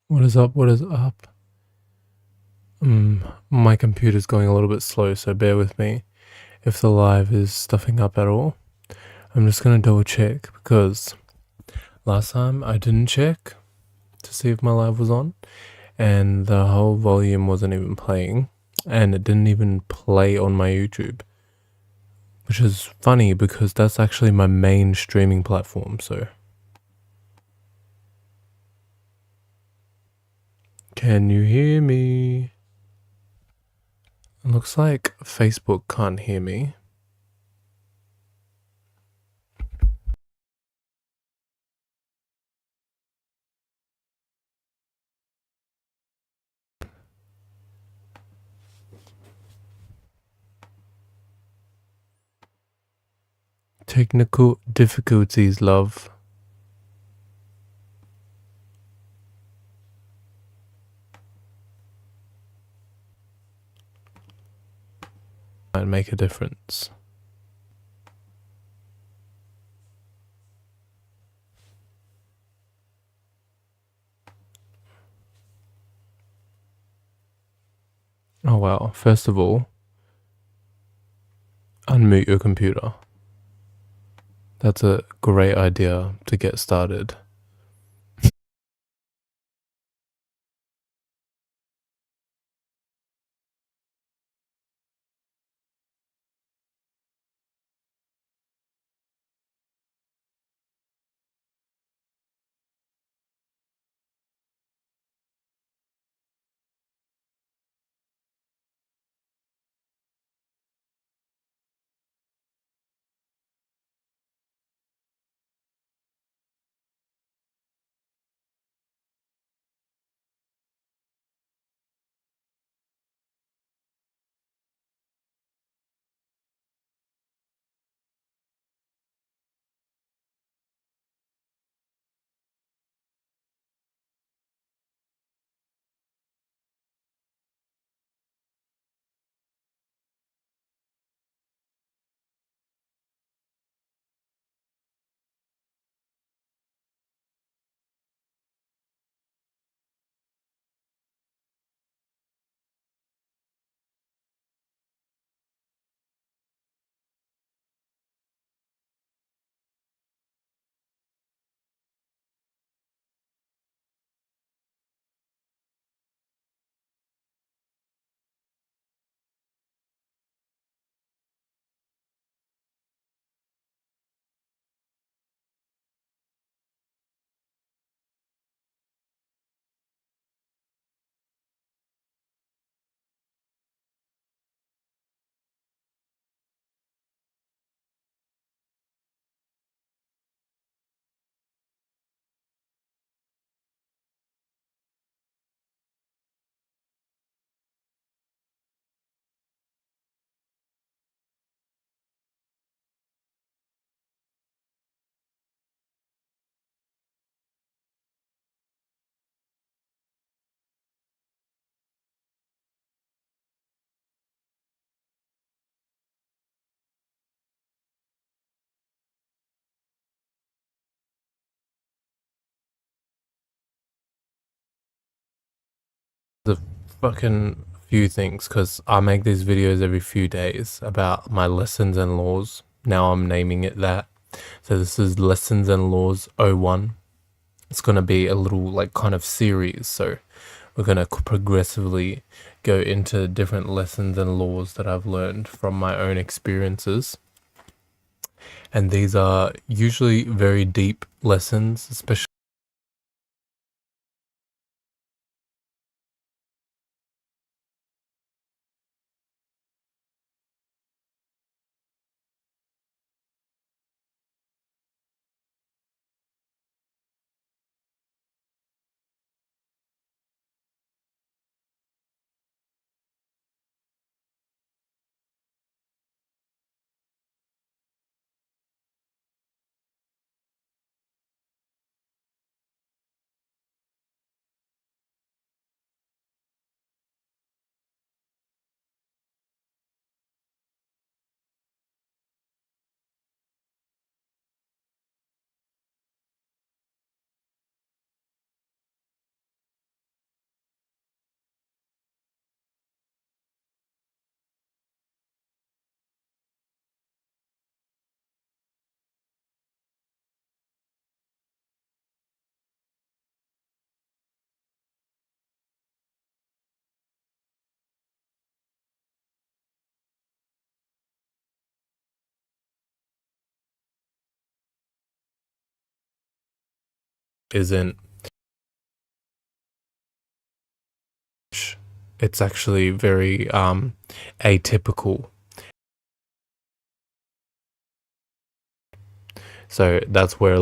What is up? What is up? My computer's going a little bit slow, so bear with me if the live is stuffing up at all. I'm just gonna double check because last time I didn't check to see if my live was on, and the whole volume wasn't even playing, and it didn't even play on my YouTube, which is funny because that's actually my main streaming platform. So, can you hear me? It looks like Facebook can't hear me. Technical difficulties, love. Might make a difference. Oh wow, first of all, unmute your computer. That's a great idea to get started. The fucking few things, because I make these videos every few days about my lessons and laws. Now I'm naming it that. So this is Lessons and Laws '01. It's gonna be a little like kind of series. So we're gonna progressively go into different lessons and laws that I've learned from my own experiences. And these are usually very deep lessons, especially isn't, it's actually very atypical. So that's where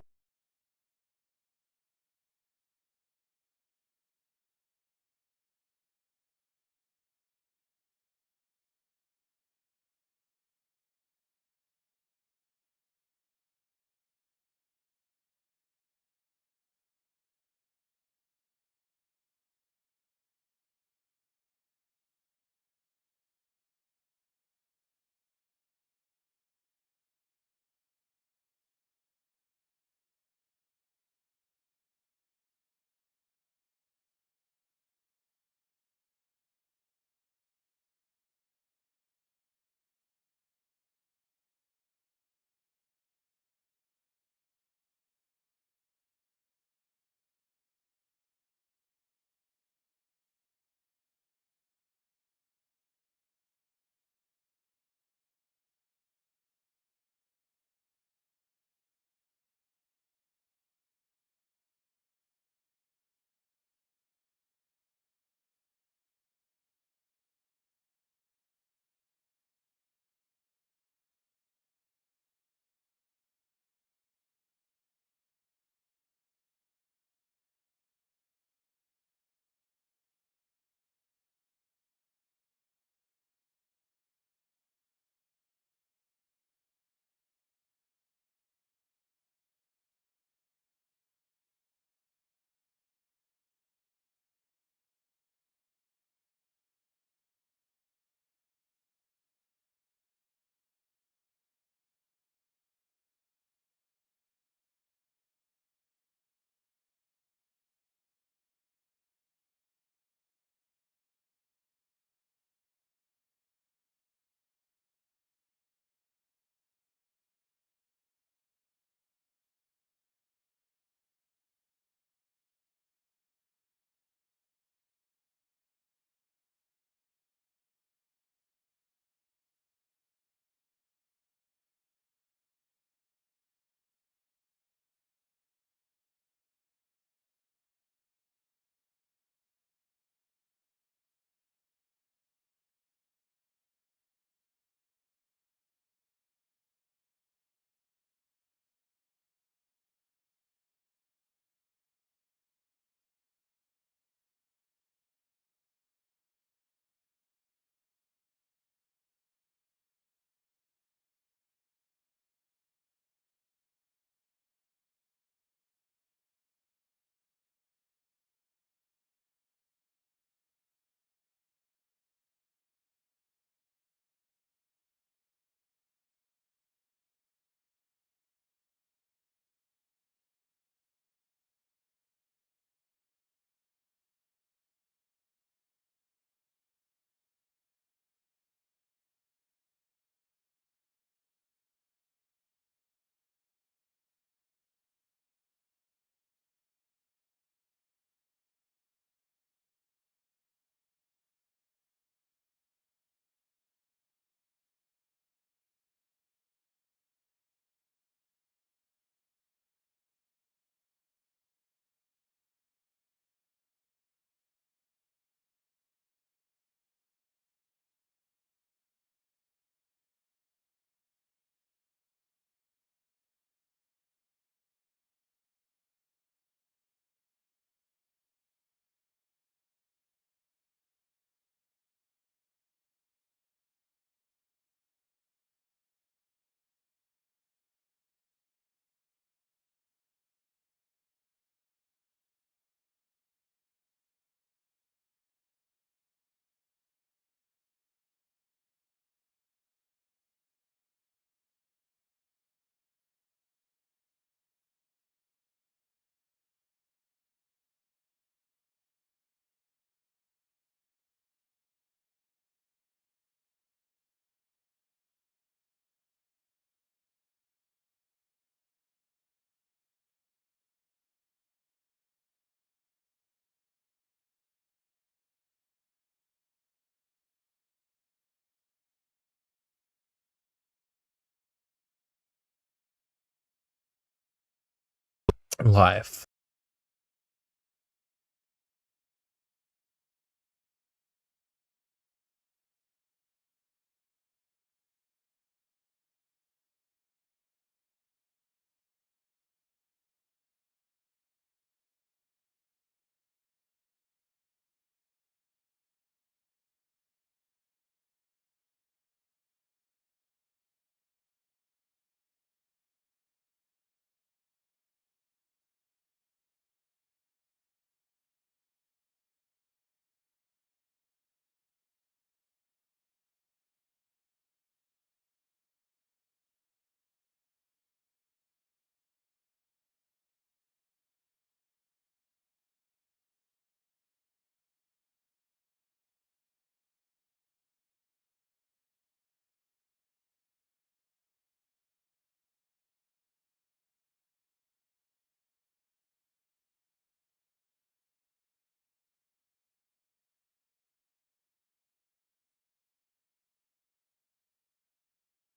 life.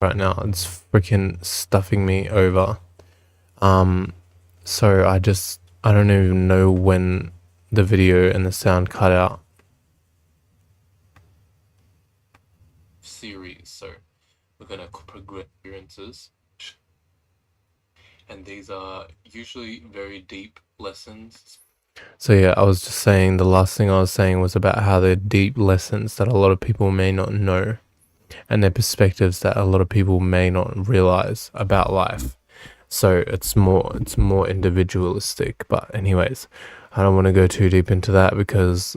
right now. It's freaking stuffing me over. So I don't even know when the video and the sound cut out. Series, so we're gonna progress experiences, and these are usually very deep lessons. So yeah, I was just saying, the last thing I was saying was about how they're deep lessons that a lot of people may not know, and their perspectives that a lot of people may not realize about life. So it's more individualistic. But anyways, I don't want to go too deep into that because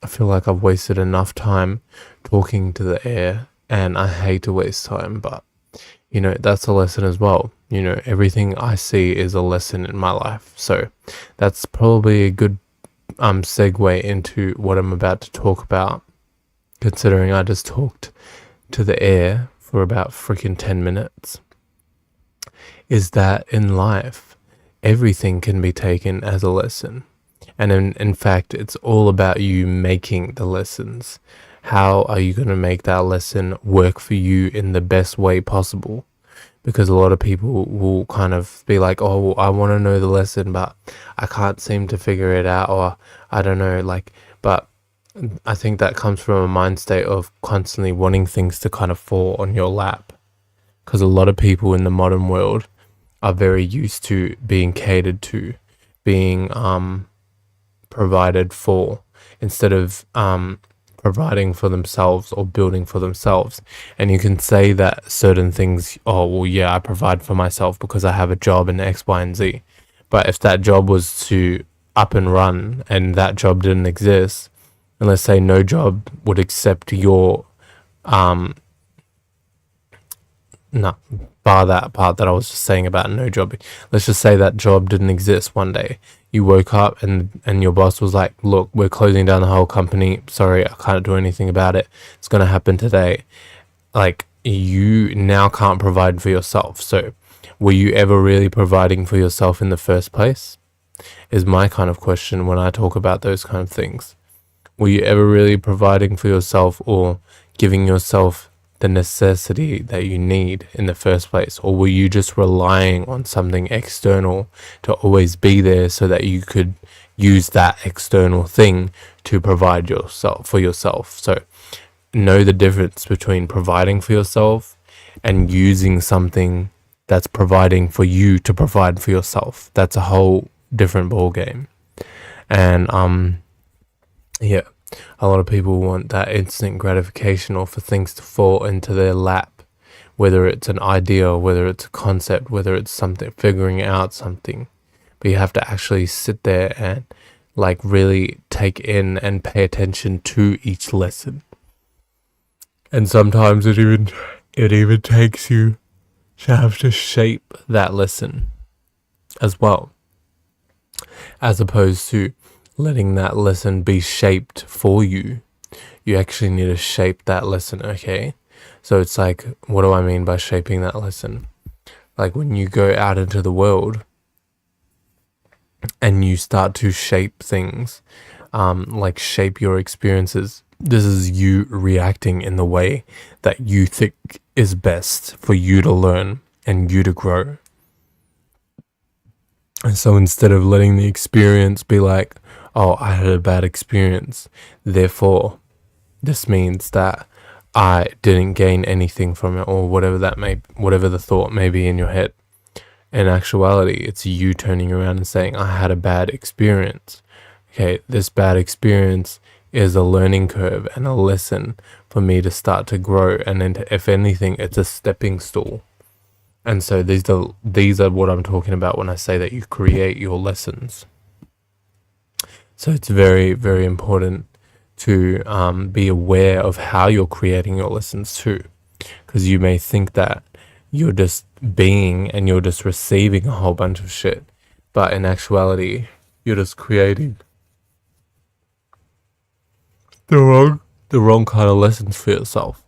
I feel like I've wasted enough time talking to the air, and I hate to waste time, but that's a lesson as well. Everything I see is a lesson in my life. So that's probably a good segue into what I'm about to talk about, considering I just talked to the air for about freaking 10 minutes. Is that in life, everything can be taken as a lesson. And in fact, it's all about you making the lessons. How are you going to make that lesson work for you in the best way possible? Because a lot of people will kind of be like, oh, well, I want to know the lesson, but I can't seem to figure it out, or I don't know, but I think that comes from a mind state of constantly wanting things to kind of fall on your lap. Because a lot of people in the modern world are very used to being catered to, being provided for, instead of providing for themselves or building for themselves. And you can say that certain things, oh, well, yeah, I provide for myself because I have a job in X, Y, and Z. But if that job was to up and run and that job didn't exist, and let's say no job would accept your, no, bar that part that I was just saying about no job. Let's just say that job didn't exist one day. You woke up and your boss was like, look, we're closing down the whole company. Sorry, I can't do anything about it. It's going to happen today. Like, you now can't provide for yourself. So were you ever really providing for yourself in the first place? Is my kind of question when I talk about those kind of things. Were you ever really providing for yourself or giving yourself the necessity that you need in the first place? Or were you just relying on something external to always be there so that you could use that external thing to provide for yourself? So know the difference between providing for yourself and using something that's providing for you to provide for yourself. That's a whole different ball game. And yeah, a lot of people want that instant gratification, or for things to fall into their lap, whether it's an idea, whether it's a concept, whether it's something, figuring out something. But you have to actually sit there and really take in and pay attention to each lesson. And sometimes it even takes you to have to shape that lesson as well, as opposed to letting that lesson be shaped for you. You actually need to shape that lesson, okay? So it's like, what do I mean by shaping that lesson? Like when you go out into the world and you start to shape things, shape your experiences. This is you reacting in the way that you think is best for you to learn and you to grow. And so instead of letting the experience be like, oh, I had a bad experience, therefore this means that I didn't gain anything from it, or whatever the thought may be in your head. In actuality, it's you turning around and saying, I had a bad experience. Okay, this bad experience is a learning curve and a lesson for me to start to grow. And then if anything, it's a stepping stool. And so these are what I'm talking about when I say that you create your lessons. So it's very, very important to be aware of how you're creating your lessons too. Because you may think that you're just being and you're just receiving a whole bunch of shit. But in actuality, you're just creating the wrong kind of lessons for yourself.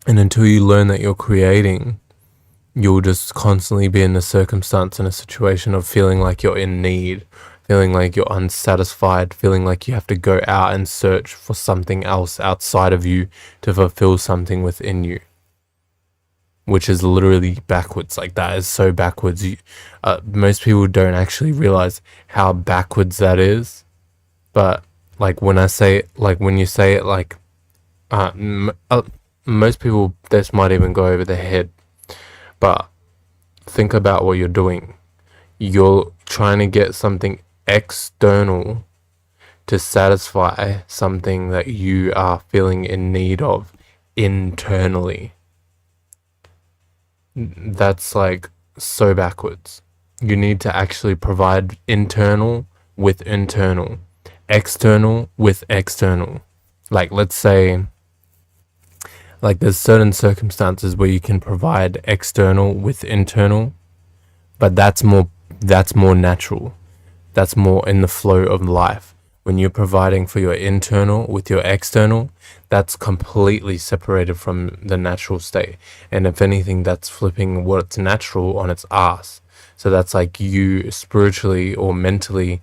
And until you learn that you're creating, you'll just constantly be in the circumstance, in a situation of feeling like you're in need, feeling like you're unsatisfied, feeling like you have to go out and search for something else outside of you to fulfill something within you. which is literally backwards. Like, that is so backwards. Most people don't actually realize how backwards that is. But like when you say it, like most people, this might even go over their head. But think about what you're doing. You're trying to get something external to satisfy something that you are feeling in need of internally. That's like so backwards. You need to actually provide internal with internal, external with external. Like, let's say, like, there's certain circumstances where you can provide external with internal, but that's more natural. That's more in the flow of life. When you're providing for your internal with your external, that's completely separated from the natural state. And if anything, that's flipping what's natural on its ass. So that's like you spiritually or mentally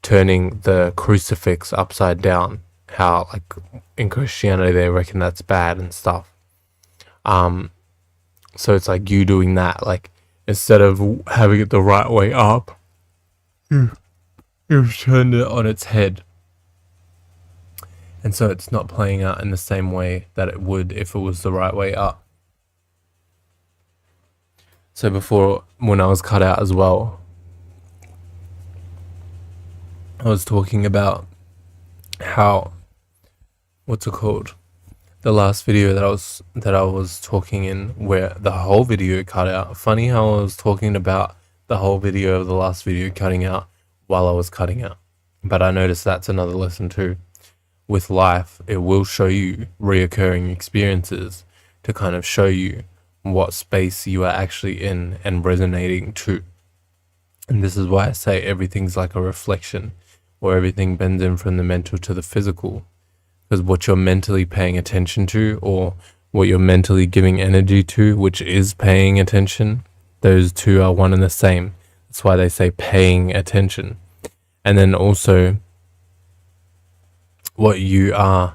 turning the crucifix upside down. How, like, in Christianity, they reckon that's bad and stuff. So it's like you doing that. Like, instead of having it the right way up, you've turned it on its head. And so it's not playing out in the same way that it would if it was the right way up. So before, when I was cut out as well, I was talking about how, what's it called? The last video that I was talking in, where the whole video cut out. Funny how I was talking about the whole video of the last video cutting out while I was cutting out. But I noticed that's another lesson too. With life, it will show you reoccurring experiences to kind of show you what space you are actually in and resonating to. And this is why I say everything's like a reflection, or everything bends in from the mental to the physical. Because what you're mentally paying attention to, or what you're mentally giving energy to, which is paying attention, those two are one and the same. That's why they say paying attention. And then also, what you are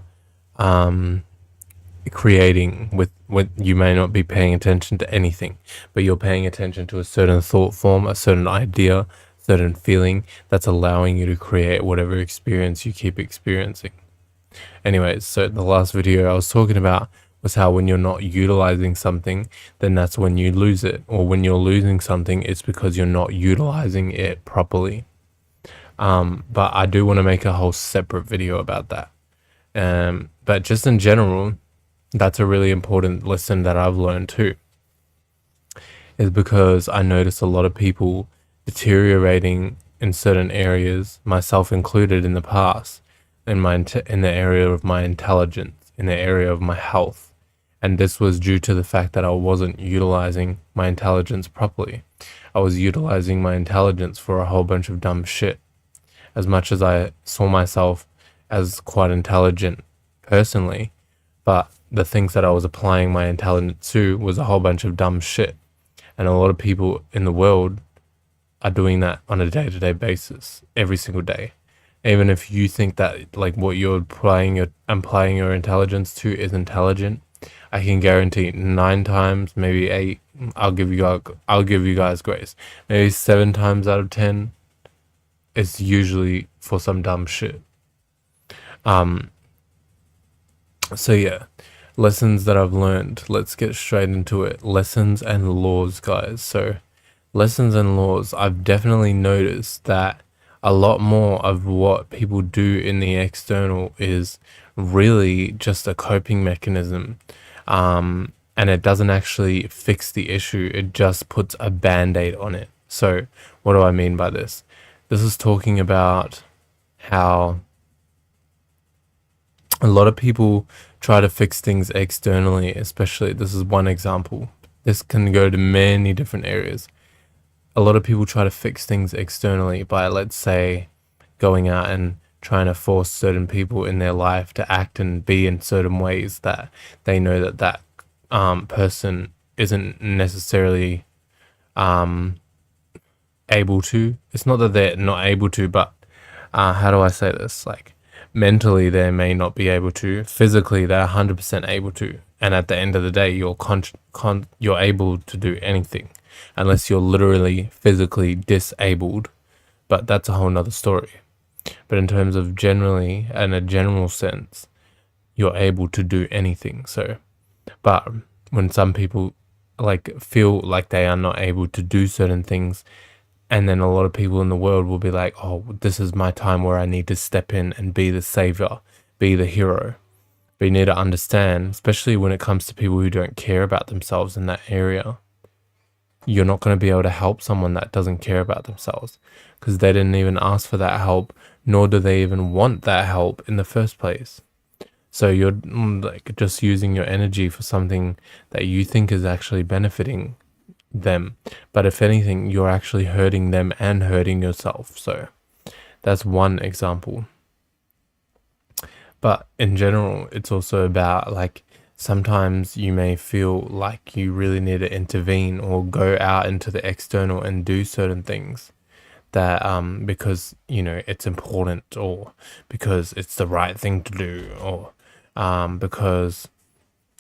creating with you may not be paying attention to anything, but you're paying attention to a certain thought form, a certain idea, certain feeling that's allowing you to create whatever experience you keep experiencing. Anyways, so the last video I was talking about was how when you're not utilizing something, then that's when you lose it. Or when you're losing something, it's because you're not utilizing it properly. But I do want to make a whole separate video about that. But just in general, that's a really important lesson that I've learned too. Is because I notice a lot of people deteriorating in certain areas, myself included in the past, in the area of my intelligence, in the area of my health. And this was due to the fact that I wasn't utilizing my intelligence properly. I was utilizing my intelligence for a whole bunch of dumb shit. As much as I saw myself as quite intelligent personally, but the things that I was applying my intelligence to was a whole bunch of dumb shit. And a lot of people in the world are doing that on a day-to-day basis, every single day. Even if you think that like what you're applying your intelligence to is intelligent, I can guarantee 9 times, maybe 8, I'll give you guys grace. Maybe 7 times out of 10, it's usually for some dumb shit. So yeah, lessons that I've learned. Let's get straight into it. Lessons and laws, guys. So lessons and laws, I've definitely noticed that a lot more of what people do in the external is really just a coping mechanism. And it doesn't actually fix the issue. It just puts a band-aid on it. So what do I mean by this? This is talking about how a lot of people try to fix things externally, especially, this is one example. This can go to many different areas. A lot of people try to fix things externally by, let's say, going out and trying to force certain people in their life to act and be in certain ways that they know that person isn't necessarily able to. It's not that they're not able to, but how do I say this? Like, Mentally, they may not be able to. Physically, they're 100% able to. And at the end of the day, you're able to do anything, unless you're literally physically disabled. But that's a whole nother story. But in terms of generally, in a general sense, you're able to do anything. So, but when some people like feel like they are not able to do certain things, and then a lot of people in the world will be like, oh, this is my time where I need to step in and be the savior, be the hero. But you need to understand, especially when it comes to people who don't care about themselves in that area, you're not going to be able to help someone that doesn't care about themselves, because they didn't even ask for that help, nor do they even want that help in the first place. So you're like just using your energy for something that you think is actually benefiting them. But if anything, you're actually hurting them and hurting yourself. So that's one example. But in general, it's also about like sometimes you may feel like you really need to intervene or go out into the external and do certain things that because it's important, or because it's the right thing to do, or because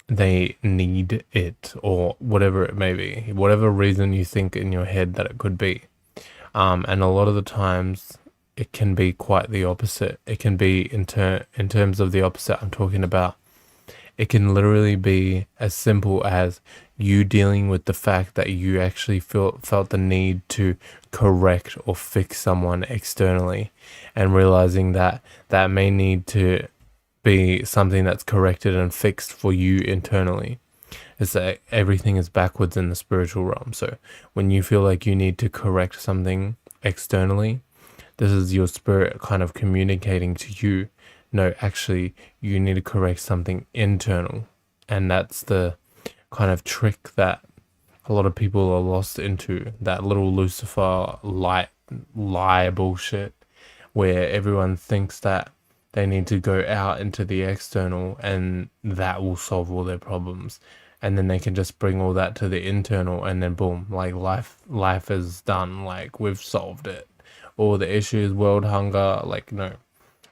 they need it, or whatever it may be, whatever reason you think in your head that it could be. And a lot of the times it can be quite the opposite. It can be in terms of the opposite I'm talking about. It can literally be as simple as you dealing with the fact that you actually felt the need to correct or fix someone externally, and realizing that that may need to be something that's corrected and fixed for you internally. It's that everything is backwards in the spiritual realm. So when you feel like you need to correct something externally, this is your spirit kind of communicating to you, no, actually, you need to correct something internal. And that's the kind of trick that a lot of people are lost into, that little Lucifer lie bullshit, where everyone thinks that they need to go out into the external and that will solve all their problems. And then they can just bring all that to the internal, and then boom, like life is done. Like we've solved it. All the issues, world hunger, like no.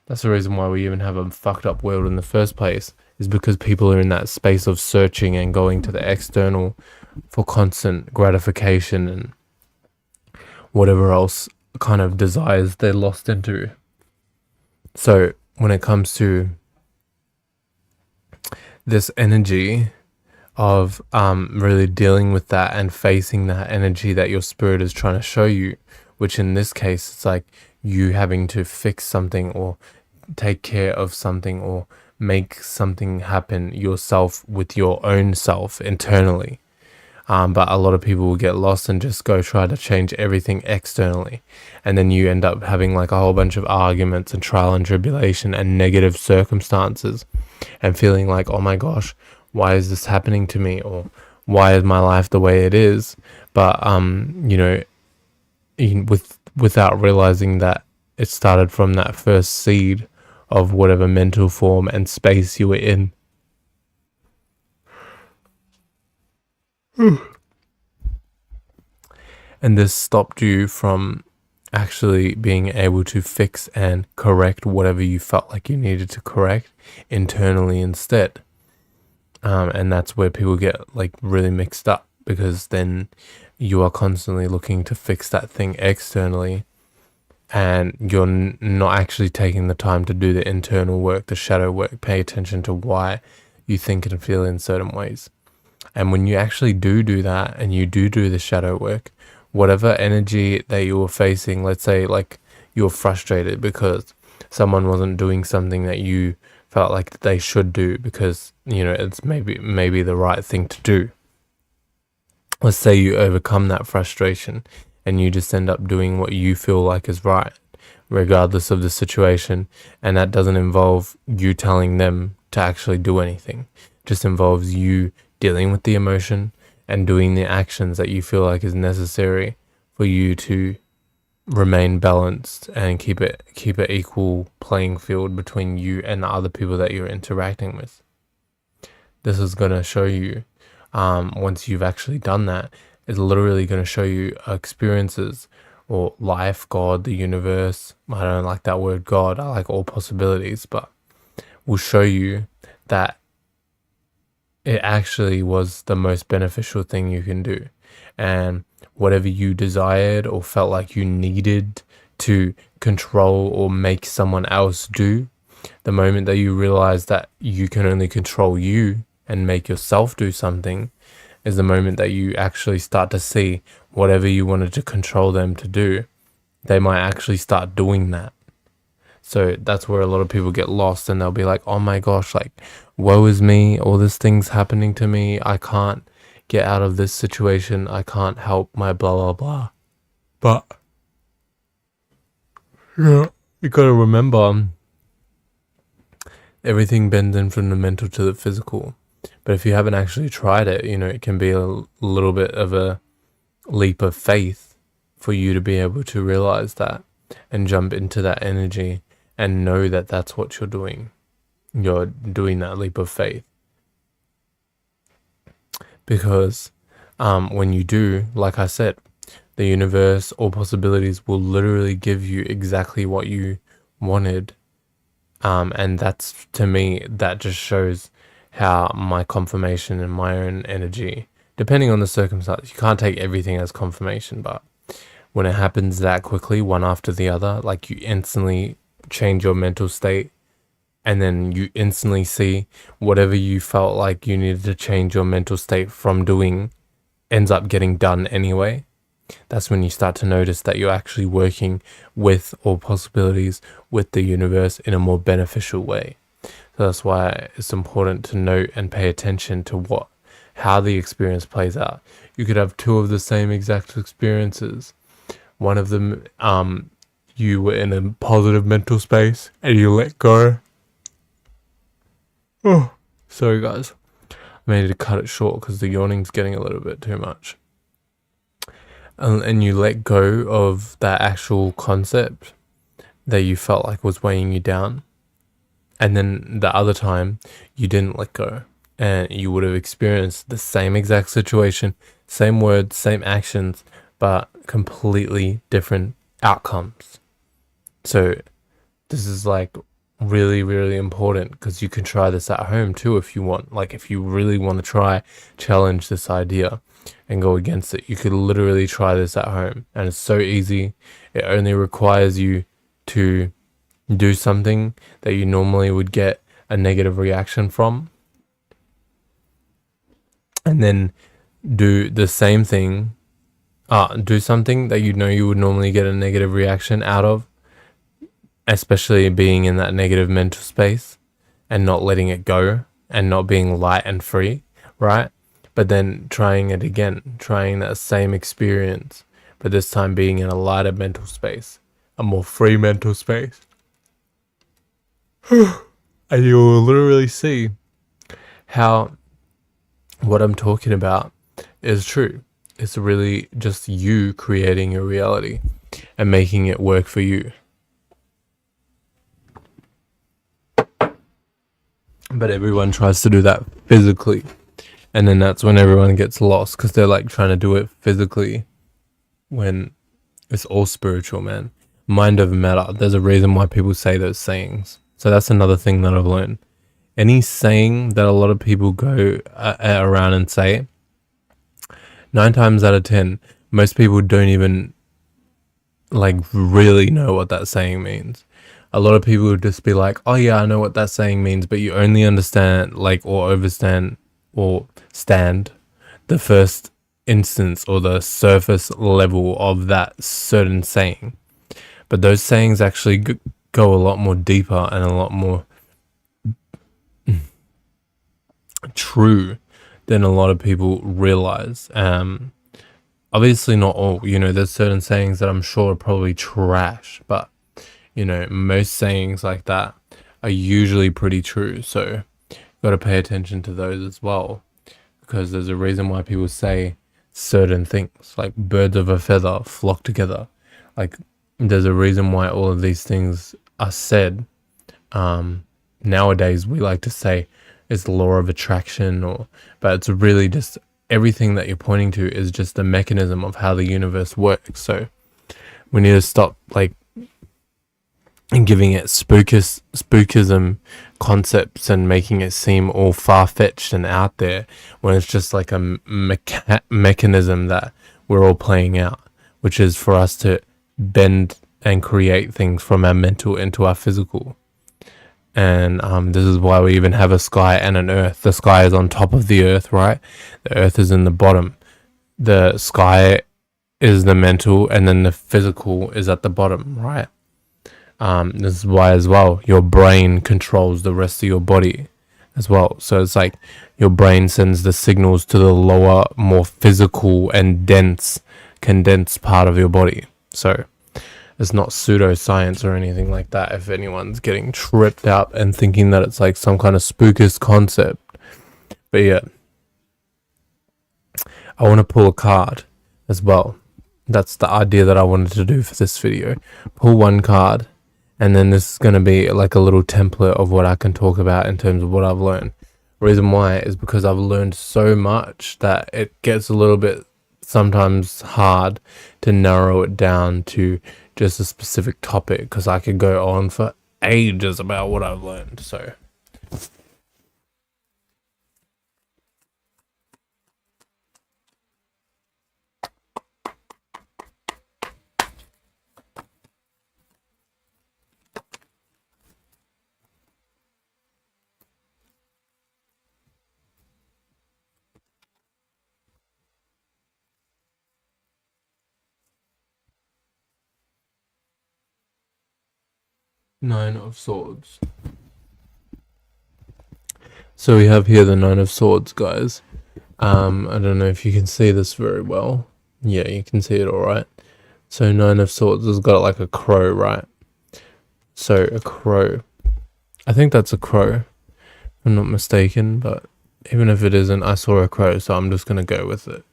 That's the reason why we even have a fucked up world in the first place, is because people are in that space of searching and going to the external for constant gratification and whatever else kind of desires they're lost into. So when it comes to this energy of really dealing with that and facing that energy that your spirit is trying to show you, which in this case it's like you having to fix something or take care of something or make something happen yourself with your own self internally. But a lot of people will get lost and just go try to change everything externally. And then you end up having like a whole bunch of arguments and trial and tribulation and negative circumstances, and feeling like, oh my gosh, why is this happening to me? Or why is my life the way it is? But, without realizing that it started from that first seed of whatever mental form and space you were in. And this stopped you from actually being able to fix and correct whatever you felt like you needed to correct internally instead. And that's where people get like really mixed up, because then you are constantly looking to fix that thing externally, and you're not actually taking the time to do the internal work, the shadow work, pay attention to why you think and feel in certain ways. And when you actually do that, and you do the shadow work, whatever energy that you were facing, let's say like you're frustrated because someone wasn't doing something that you felt like they should do because, it's maybe the right thing to do. Let's say you overcome that frustration and you just end up doing what you feel like is right, regardless of the situation. And that doesn't involve you telling them to actually do anything. It just involves you dealing with the emotion and doing the actions that you feel like is necessary for you to remain balanced and keep it equal playing field between you and the other people that you're interacting with. This is going to show you, once you've actually done that, it's literally going to show you experiences or life, God, the universe. I don't like that word God. I like all possibilities, but will show you that it actually was the most beneficial thing you can do. And whatever you desired or felt like you needed to control or make someone else do, the moment that you realize that you can only control you and make yourself do something, is the moment that you actually start to see whatever you wanted to control them to do, they might actually start doing that. So that's where a lot of people get lost, and they'll be like, oh my gosh, like, woe is me, all this thing's happening to me, I can't get out of this situation, I can't help my blah blah blah. But yeah, you gotta remember, everything bends in from the mental to the physical. But if you haven't actually tried it, it can be a little bit of a leap of faith for you to be able to realize that and jump into that energy and know that that's what you're doing. You're doing that leap of faith. Because when you do, like I said, the universe, all possibilities will literally give you exactly what you wanted. And that's, to me, that just shows how my confirmation and my own energy, depending on the circumstance, you can't take everything as confirmation, but when it happens that quickly, one after the other, like you instantly change your mental state, and then you instantly see whatever you felt like you needed to change your mental state from doing ends up getting done anyway. That's when you start to notice that you're actually working with all possibilities, with the universe, in a more beneficial way. So that's why it's important to note and pay attention to how the experience plays out. You could have two of the same exact experiences. One of them, you were in a positive mental space and you let go. Oh, sorry guys. I may need to cut it short because the yawning's getting a little bit too much. And you let go of that actual concept that you felt like was weighing you down. And then the other time, you didn't let go. And you would have experienced the same exact situation, same words, same actions, but completely different outcomes. So this is like really, really important, because you can try this at home too if you want. Like if you really want to challenge this idea and go against it, you could literally try this at home. And it's so easy. It only requires you to do something that you normally would get a negative reaction from, and then do the same thing, do something that you would normally get a negative reaction out of, especially being in that negative mental space and not letting it go and not being light and free, right? But then trying it again, trying that same experience, but this time being in a lighter mental space, a more free mental space. And you will literally see how what I'm talking about is true. It's really just you creating your reality and making it work for you. But everyone tries to do that physically. And then that's when everyone gets lost, because they're like trying to do it physically when it's all spiritual, man. Mind over matter. There's a reason why people say those sayings. So that's another thing that I've learned. Any saying that a lot of people go around and say, 9 times out of 10, most people don't even like really know what that saying means. A lot of people would just be like, oh yeah, I know what that saying means, but you only understand or stand the first instance or the surface level of that certain saying. But those sayings actually go a lot more deeper and a lot more true than a lot of people realize. Obviously not all, there's certain sayings that I'm sure are probably trash, but most sayings like that are usually pretty true. So got to pay attention to those as well, because there's a reason why people say certain things, like birds of a feather flock together. Like there's a reason why all of these things are said. Nowadays we like to say it's the law of attraction, but it's really just everything that you're pointing to is just a mechanism of how the universe works. So We need to stop like giving it spookism concepts and making it seem all far-fetched and out there when it's just like a mechanism that we're all playing out, which is for us to bend and create things from our mental into our physical. And this is why we even have a sky and an earth. The sky is on top of the earth, right? The earth is in the bottom. The sky is the mental, and then the physical is at the bottom, right? This is why as well your brain controls the rest of your body as well. So it's like your brain sends the signals to the lower, more physical and dense, condensed part of your body. So it's not pseudoscience or anything like that if anyone's getting tripped out and thinking that it's like some kind of spookist concept. But yeah, I want to pull a card as well. That's the idea that I wanted to do for this video. Pull one card, and then this is going to be like a little template of what I can talk about in terms of what I've learned. Reason why is because I've learned so much that it gets a little bit sometimes hard to narrow it down to just a specific topic, because I could go on for ages about what I've learned. So Nine of Swords. So we have here the Nine of Swords, guys. I don't know if you can see this very well. Yeah, you can see it all right. So Nine of Swords has got like a crow, right? So a crow. I think that's a crow, if I'm not mistaken, but even if it isn't, I saw a crow, so I'm just going to go with it.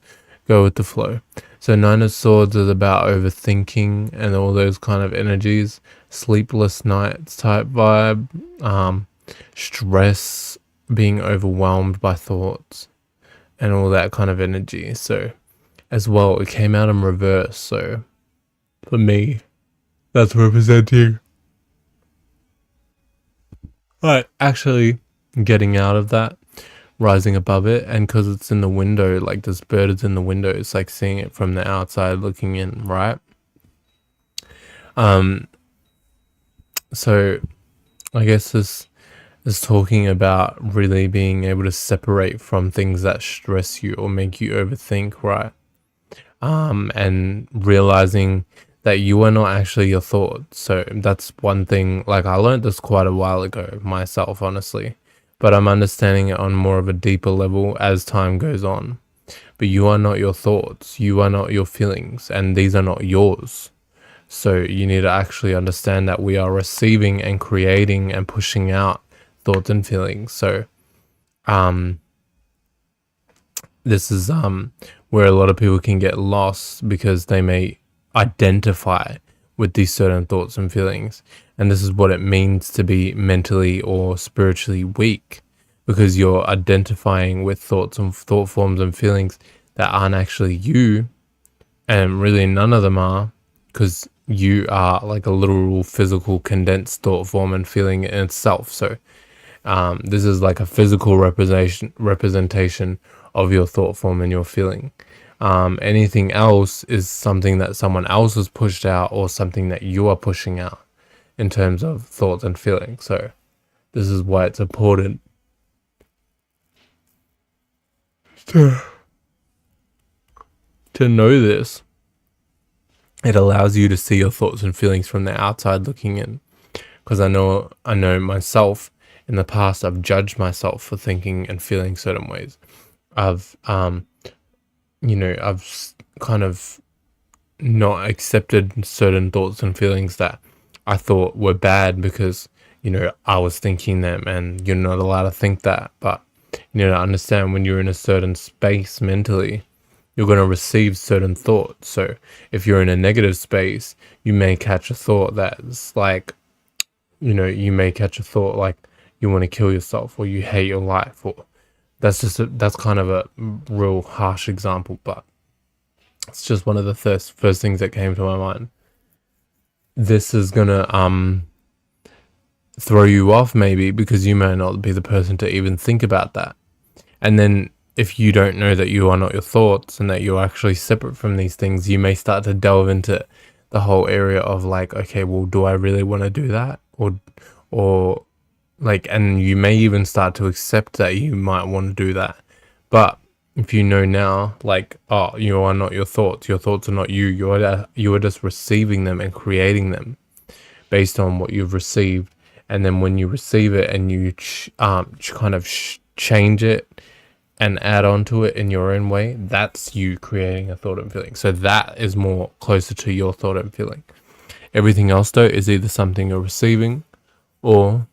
Go with the flow. So Nine of Swords is about overthinking and all those kind of energies. Sleepless nights type vibe. Stress, being overwhelmed by thoughts and all that kind of energy. So as well, it came out in reverse. So for me, that's representing like actually getting out of that, rising above it. And because it's in the window, like this bird is in the window, it's like seeing it from the outside looking in, right? So I guess this is talking about really being able to separate from things that stress you or make you overthink, right? And realizing that you are not actually your thoughts. So that's one thing. Like I learned this quite a while ago myself, honestly, but I'm understanding it on more of a deeper level as time goes on. But you are not your thoughts. You are not your feelings, and these are not yours. So you need to actually understand that we are receiving and creating and pushing out thoughts and feelings. So this is where a lot of people can get lost because they may identify with these certain thoughts and feelings. And this is what it means to be mentally or spiritually weak, because you're identifying with thoughts and thought forms and feelings that aren't actually you, and really none of them are, because you are like a literal physical condensed thought form and feeling in itself. So this is like a physical representation of your thought form and your feeling. Anything else is something that someone else has pushed out or something that you are pushing out in terms of thoughts and feelings. So this is why it's important to know this. It allows you to see your thoughts and feelings from the outside looking in. Because I know myself, in the past, I've judged myself for thinking and feeling certain ways. I've kind of not accepted certain thoughts and feelings that I thought were bad because, I was thinking them, and you're not allowed to think that. But you need to understand, when you're in a certain space mentally, you're going to receive certain thoughts. So if you're in a negative space, you may catch a thought that's like, you may catch a thought like you want to kill yourself, or you hate your life, or that's kind of a real harsh example, but it's just one of the first things that came to my mind. this is gonna throw you off, maybe because you may not be the person to even think about that. And then if you don't know that you are not your thoughts and that you're actually separate from these things, you may start to delve into the whole area of like, okay, well, do I really want to do that? Or like, and you may even start to accept that you might want to do that. But if you know now, like, oh, you are not your thoughts are not you, you are just receiving them and creating them based on what you've received. And then when you receive it and you change it and add on to it in your own way, that's you creating a thought and feeling. So that is more closer to your thought and feeling. Everything else though is either something you're receiving, or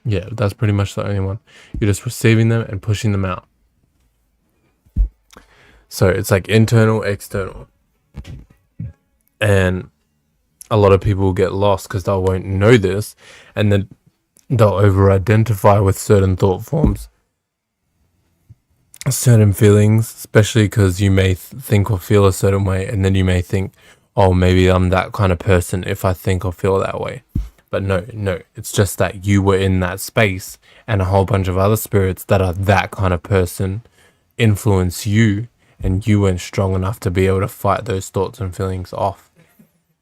yeah, that's pretty much the only one. You're just receiving them and pushing them out. So it's like internal, external. And a lot of people get lost because they won't know this, and then they'll over-identify with certain thought forms, certain feelings, especially because you may think or feel a certain way, and then you may think, oh, maybe I'm that kind of person if I think or feel that way. But no, it's just that you were in that space and a whole bunch of other spirits that are that kind of person influence you, and you weren't strong enough to be able to fight those thoughts and feelings off.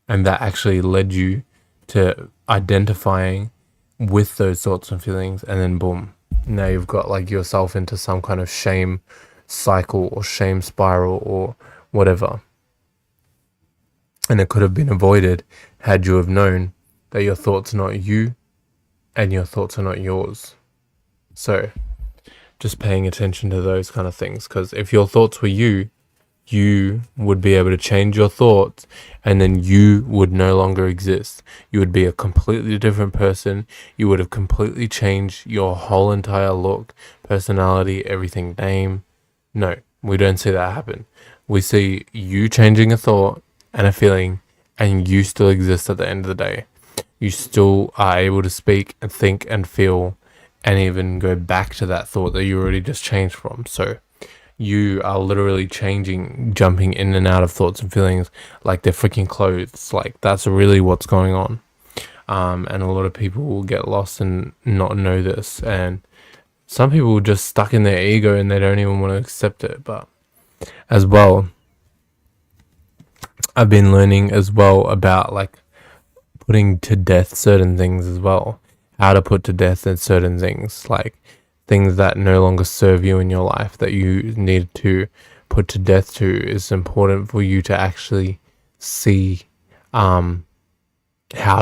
And that actually led you to identifying with those thoughts and feelings, and then boom, now you've got like yourself into some kind of shame cycle or shame spiral or whatever. And it could have been avoided had you have known that your thoughts are not you and your thoughts are not yours. So just paying attention to those kind of things, because if your thoughts were you would be able to change your thoughts, and then you would no longer exist. You would be a completely different person. You would have completely changed your whole entire look, personality, everything, name. No, we don't see that happen. We see you changing a thought and a feeling, and you still exist at the end of the day. You still are able to speak and think and feel and even go back to that thought that you already just changed from. So you are literally changing, jumping in and out of thoughts and feelings like they're freaking clothes. Like, that's really what's going on. And a lot of people will get lost and not know this. And some people are just stuck in their ego and they don't even want to accept it. But as well, I've been learning as well about like putting to death certain things as well. How to put to death certain things, like things that no longer serve you in your life that you need to put to death to. Is important for you to actually see how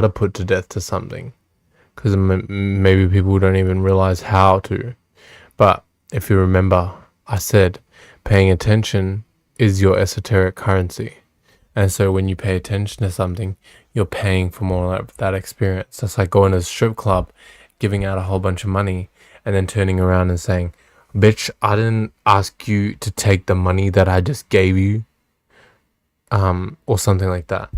to put to death to something, because maybe people don't even realize how to. But if you remember, I said paying attention is your esoteric currency. And so when you pay attention to something, you're paying for more of that experience. That's like going to a strip club, giving out a whole bunch of money, and then turning around and saying, bitch, I didn't ask you to take the money that I just gave you. Or something like that.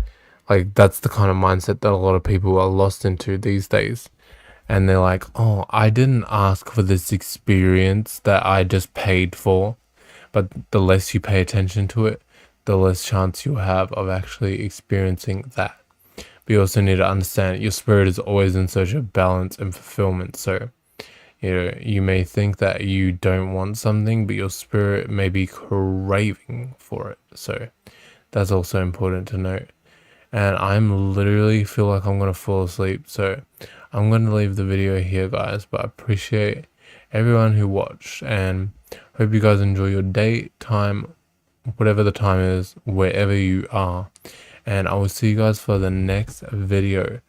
Like, that's the kind of mindset that a lot of people are lost into these days. And they're like, oh, I didn't ask for this experience that I just paid for. But the less you pay attention to it, the less chance you have of actually experiencing that. But you also need to understand your spirit is always in search of balance and fulfillment. So, you may think that you don't want something, but your spirit may be craving for it. So that's also important to note. And I'm literally feel like I'm going to fall asleep. So I'm going to leave the video here, guys. But I appreciate everyone who watched, and hope you guys enjoy your day, time, whatever the time is, wherever you are. And I will see you guys for the next video.